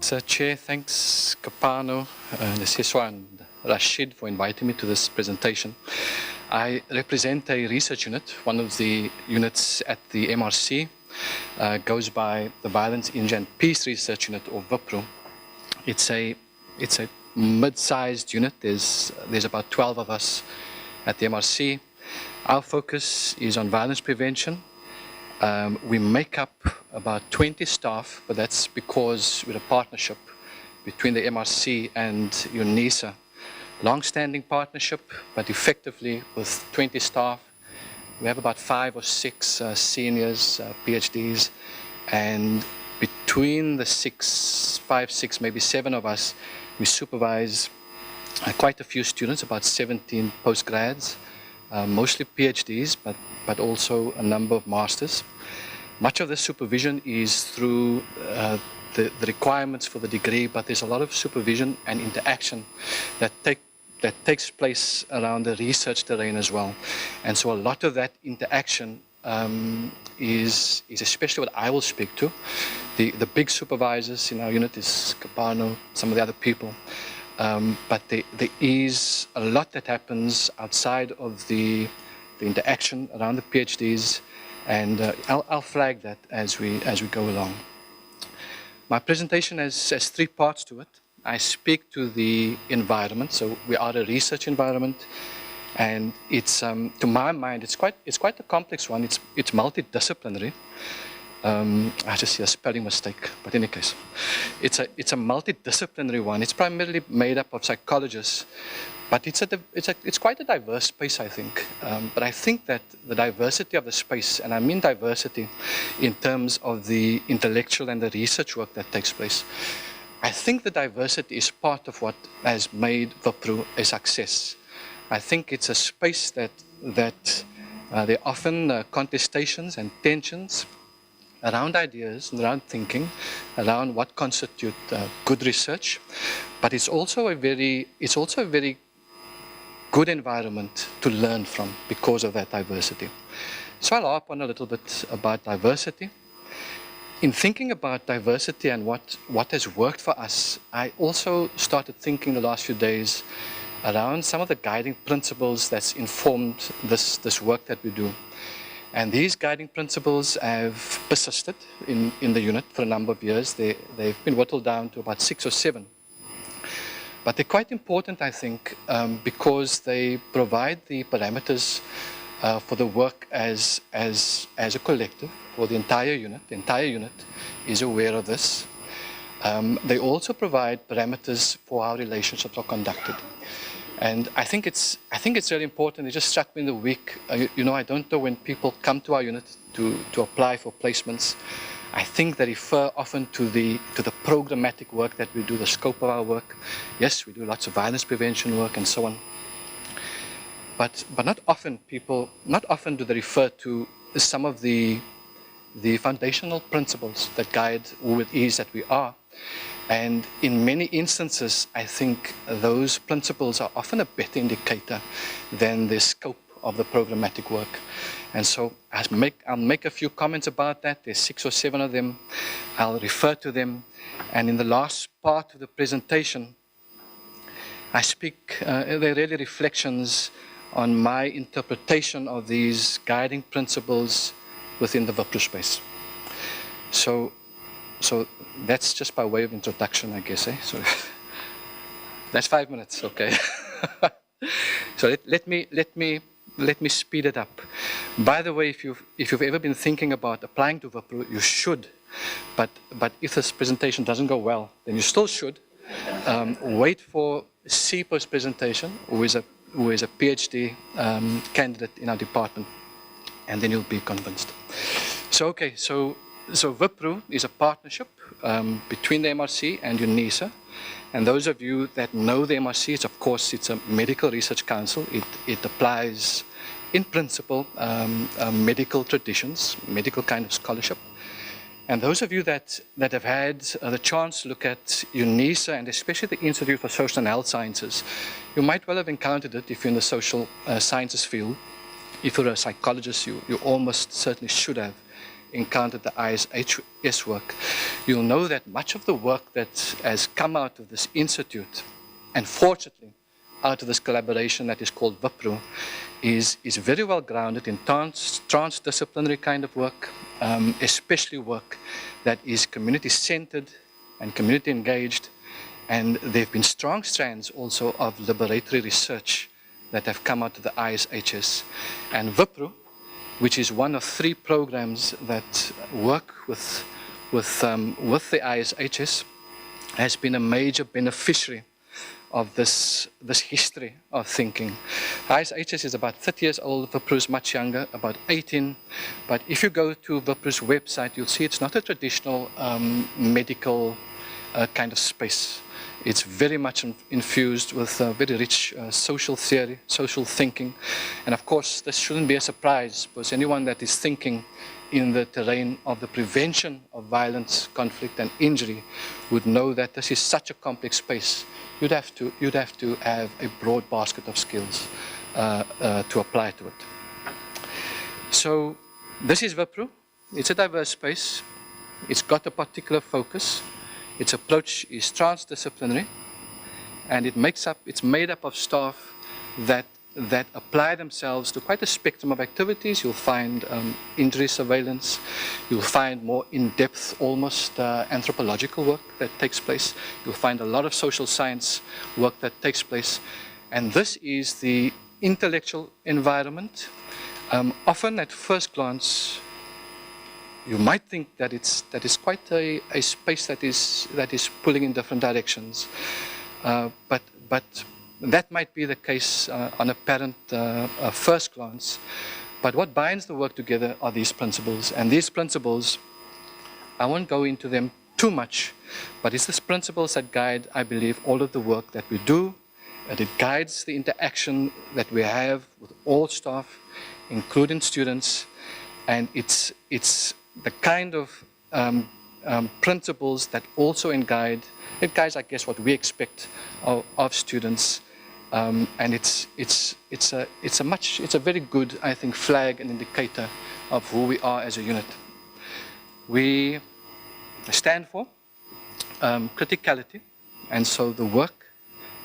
Chair, thanks Kapano, Neseswa and Rashid for inviting me to this presentation. I represent a research unit, one of the units at the MRC, goes by the Violence, Injury and Peace Research Unit, or VIPRU. It's a mid-sized unit. There's about 12 of us at the MRC. Our focus is on violence prevention. We make up about 20 staff, but that's because we're a partnership between the MRC and Unisa. Long-standing partnership, but effectively with 20 staff. We have about 5 or 6 seniors, PhDs, and between the 5, 6, maybe 7 of us, we supervise quite a few students, about 17 postgrads, mostly PhDs, but also a number of masters. Much of the supervision is through the requirements for the degree, but there's a lot of supervision and interaction that takes place around the research terrain as well. And so a lot of that interaction is especially what I will speak to. The big supervisors in our unit is Kapano, some of the other people. But there is a lot that happens outside of the interaction around the PhDs, and I'll flag that as we go along. My presentation has 3 parts to it. I speak to the environment, so we are a research environment, and it's to my mind it's quite a complex one. It's multidisciplinary. I just see a spelling mistake, but in any case, it's a multidisciplinary one. It's primarily made up of psychologists, but it's quite a diverse space, I think. But I think that the diversity of the space, and I mean diversity in terms of the intellectual and the research work that takes place, I think the diversity is part of what has made VIPRU a success. I think it's a space that there are often contestations and tensions around ideas, around thinking, around what constitutes good research, but it's also a very good environment to learn from because of that diversity. So I'll harp on a little bit about diversity. In thinking about diversity and what has worked for us, I also started thinking the last few days around some of the guiding principles that's informed this work that we do. And these guiding principles have persisted in the unit for a number of years. They've been whittled down to about 6 or 7. But they're quite important, I think, because they provide the parameters for the work as a collective, for the entire unit. The entire unit is aware of this. They also provide parameters for how relationships are conducted. And I think it's really important. It just struck me in the week. I don't know when people come to our unit to apply for placements. I think they refer often to the programmatic work that we do, the scope of our work. Yes, we do lots of violence prevention work and so on. But not often do they refer to some of the foundational principles that guide who it is that we are. And in many instances, I think those principles are often a better indicator than the scope of the programmatic work. And so I'll make a few comments about that. There's 6 or 7 of them. I'll refer to them. And in the last part of the presentation, I speak, they're really reflections on my interpretation of these guiding principles within the VIPRU space. So that's just by way of introduction, I guess. So that's 5 minutes, okay. So let me speed it up. By the way, if you've ever been thinking about applying to VIPRU, you should. But if this presentation doesn't go well, then you still should. Wait for Sipo's presentation, who is a PhD candidate in our department, and then you'll be convinced. So okay, so VIPRU is a partnership between the MRC and Unisa. And those of you that know the MRC, it's a medical research council. It applies, in principle, medical traditions, medical kind of scholarship. And those of you that have had the chance to look at Unisa, and especially the Institute for Social and Health Sciences, you might well have encountered it if you're in the social sciences field. If you're a psychologist, you almost certainly should have encountered the ISHS work, you'll know that much of the work that has come out of this institute, and fortunately out of this collaboration that is called VIPRU, is very well grounded in transdisciplinary kind of work, especially work that is community-centered and community-engaged. And there have been strong strands also of liberatory research that have come out of the ISHS. And VIPRU, which is one of 3 programs that work with the ISHS, has been a major beneficiary of this history of thinking. ISHS is about 30 years old, VIPRU is much younger, about 18. But if you go to VIPRU's website, you'll see it's not a traditional medical kind of space. It's very much infused with very rich social theory, social thinking. And of course, this shouldn't be a surprise, because anyone that is thinking in the terrain of the prevention of violence, conflict, and injury would know that this is such a complex space. You'd have to have a broad basket of skills to apply to it. So this is VIPRU. It's a diverse space. It's got a particular focus. Its approach is transdisciplinary, and it's made up of staff that apply themselves to quite a spectrum of activities. You'll find injury surveillance. You'll find more in-depth, almost anthropological work that takes place. You'll find a lot of social science work that takes place. And this is the intellectual environment. Often at first glance, you might think that is quite a space that is pulling in different directions, but that might be the case on apparent first glance. But what binds the work together are these principles, and these principles, I won't go into them too much, but it's these principles that guide, I believe, all of the work that we do, and it guides the interaction that we have with all staff, including students, and it's the kind of principles that also guides, I guess, what we expect of students, and it's a very good, I think, flag and indicator of who we are as a unit. We stand for criticality, and so the work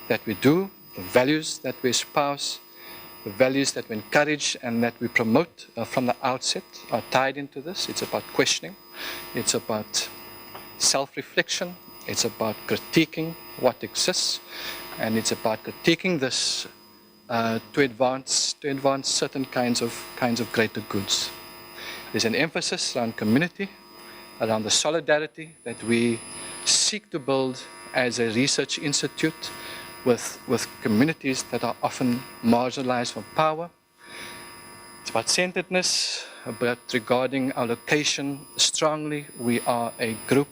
that we do, the values that we espouse, the values that we encourage and that we promote from the outset are tied into this. It's about questioning, it's about self-reflection, it's about critiquing what exists, and it's about critiquing this to advance certain kinds of greater goods. There's an emphasis around community, around the solidarity that we seek to build as a research institute with communities that are often marginalized from power. It's about centeredness, but regarding our location strongly, we are a group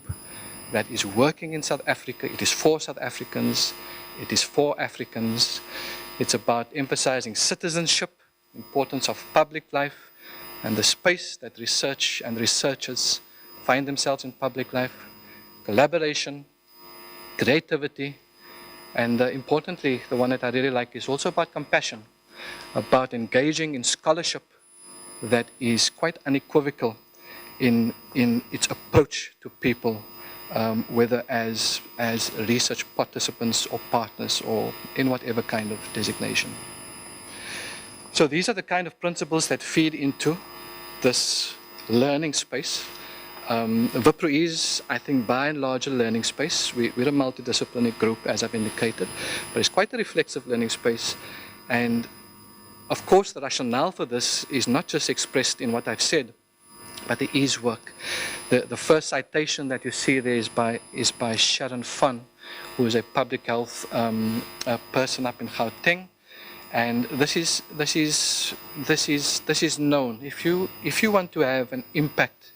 that is working in South Africa. It is for South Africans. It is for Africans. It's about emphasizing citizenship, importance of public life, and the space that research and researchers find themselves in public life, collaboration, creativity, and importantly, the one that I really like is also about compassion, about engaging in scholarship that is quite unequivocal in its approach to people, whether as research participants or partners or in whatever kind of designation. So these are the kind of principles that feed into this learning space. VIPRU is, I think, by and large a learning space. We're a multidisciplinary group, as I've indicated, but it's quite a reflexive learning space. And of course, the rationale for this is not just expressed in what I've said, but there is work. The first citation that you see there is by Sharon Van, who is a public health person up in Gauteng. And this is known. If you want to have an impact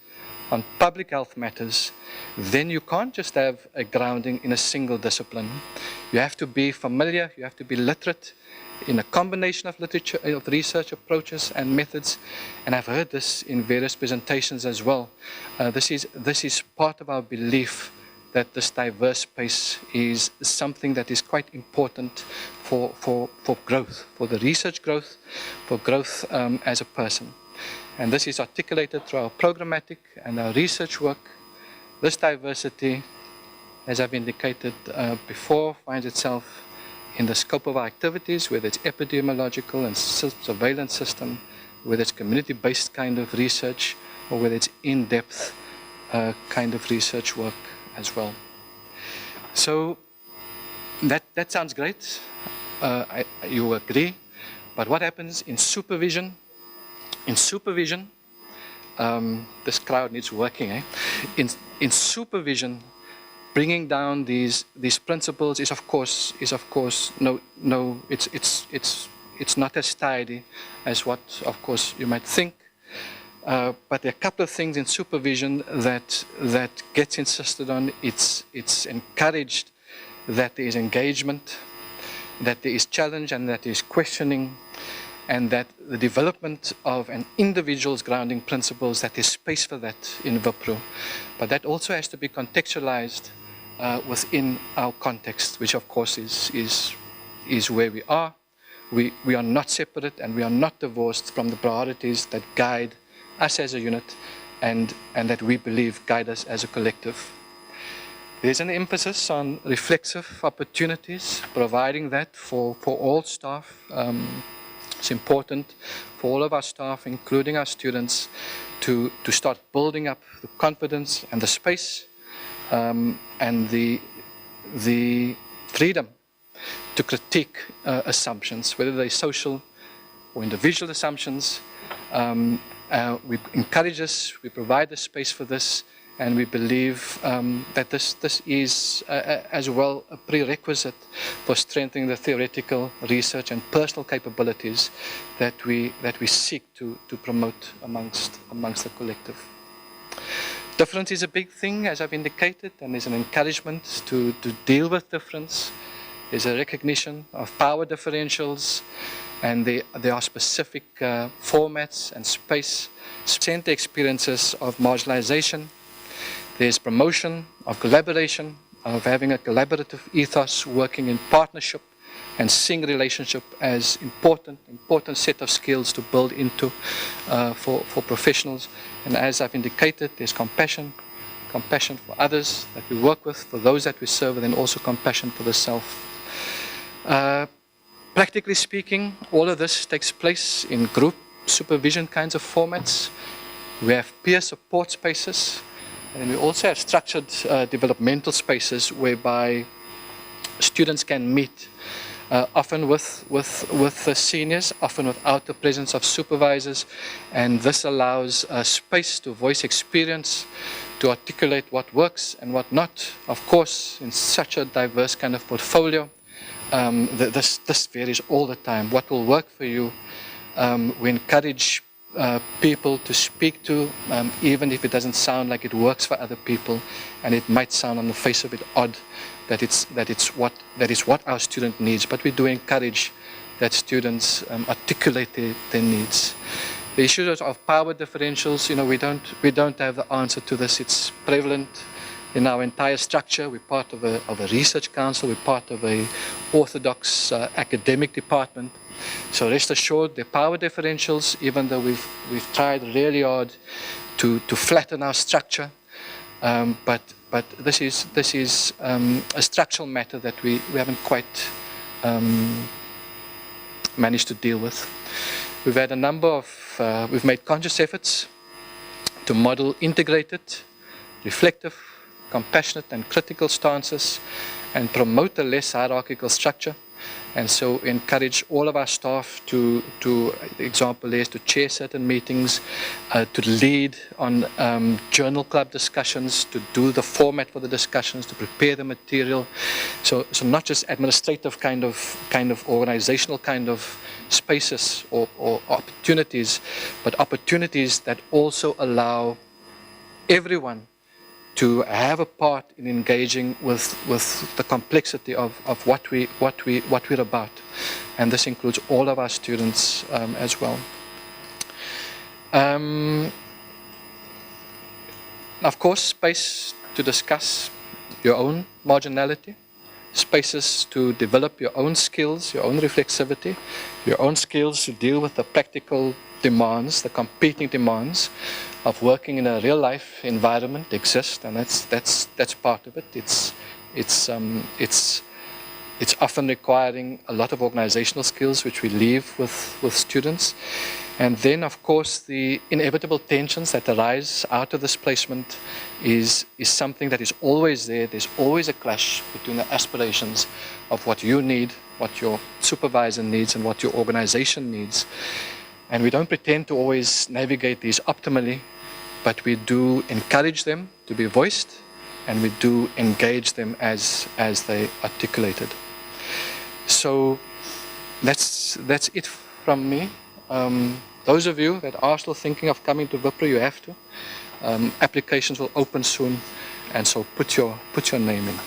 on public health matters, then you can't just have a grounding in a single discipline. You have to be familiar, you have to be literate in a combination of literature, of research approaches and methods, and I've heard this in various presentations as well. This is part of our belief that this diverse space is something that is quite important for growth, for the research growth, for growth as a person. And this is articulated through our programmatic and our research work. This diversity, as I've indicated before, finds itself in the scope of our activities, whether it's epidemiological and surveillance system, whether it's community-based kind of research, or whether it's in-depth kind of research work as well. So that sounds great. You agree. But what happens in supervision? In supervision, this crowd needs working. Eh? In supervision, bringing down these principles is of course it's not as tidy as what of course you might think. But there are a couple of things in supervision that gets insisted on. It's encouraged that there is engagement, that there is challenge, and that there is questioning, and that the development of an individual's grounding principles, that there's space for that in VIPRU. But that also has to be contextualized within our context, which of course is where we are. We are not separate, and we are not divorced from the priorities that guide us as a unit, and that we believe guide us as a collective. There's an emphasis on reflexive opportunities, providing that for all staff. It's important for all of our staff, including our students, to start building up the confidence and the space and the freedom to critique assumptions, whether they're social or individual assumptions. We encourage this, we provide the space for this, and we believe that this is as well a prerequisite for strengthening the theoretical research and personal capabilities that we seek to promote amongst the collective. Difference is a big thing, as I've indicated, and there's an encouragement to deal with difference. There's a recognition of power differentials, and there are specific formats and space, center experiences of marginalization. There's promotion of collaboration, of having a collaborative ethos, working in partnership, and seeing relationship as important set of skills to build into for professionals. And as I've indicated, there's compassion for others that we work with, for those that we serve, and then also compassion for the self. Practically speaking, all of this takes place in group supervision kinds of formats. We have peer support spaces, and we also have structured developmental spaces whereby students can meet, often with the seniors, often without the presence of supervisors, and this allows space to voice experience, to articulate what works and what not. Of course, in such a diverse kind of portfolio, this varies all the time. What will work for you, we encourage people to speak to, even if it doesn't sound like it works for other people, and it might sound on the face of it odd that is what our student needs. But we do encourage that students articulate their needs. The issues of power differentials, we don't have the answer to this. It's prevalent in our entire structure. We're part of a research council. We're part of a orthodox academic department. So rest assured, the power differentials, even though we've tried really hard to flatten our structure, but this is a structural matter that we haven't quite managed to deal with. We've had a number of, we've made conscious efforts to model integrated, reflective, compassionate and critical stances and promote a less hierarchical structure. And so encourage all of our staff to the example is to chair certain meetings, to lead on journal club discussions, to do the format for the discussions, to prepare the material. So not just administrative kind of organizational kind of spaces or opportunities, but opportunities that also allow everyone to have a part in engaging with the complexity of what we're about, and this includes all of our students as well. Of course, space to discuss your own marginality, spaces to develop your own skills, your own reflexivity, your own skills to deal with the practical demands, the competing demands of working in a real life environment exist, and that's part of it. It's often requiring a lot of organizational skills which we leave with students. And then, of course, the inevitable tensions that arise out of this placement is something that is always there. There's always a clash between the aspirations of what you need, what your supervisor needs, and what your organization needs. And we don't pretend to always navigate these optimally, but we do encourage them to be voiced, and we do engage them as they articulated. So that's it from me. Those of you that are still thinking of coming to VIPRU, you have to. Applications will open soon, and so put your name in.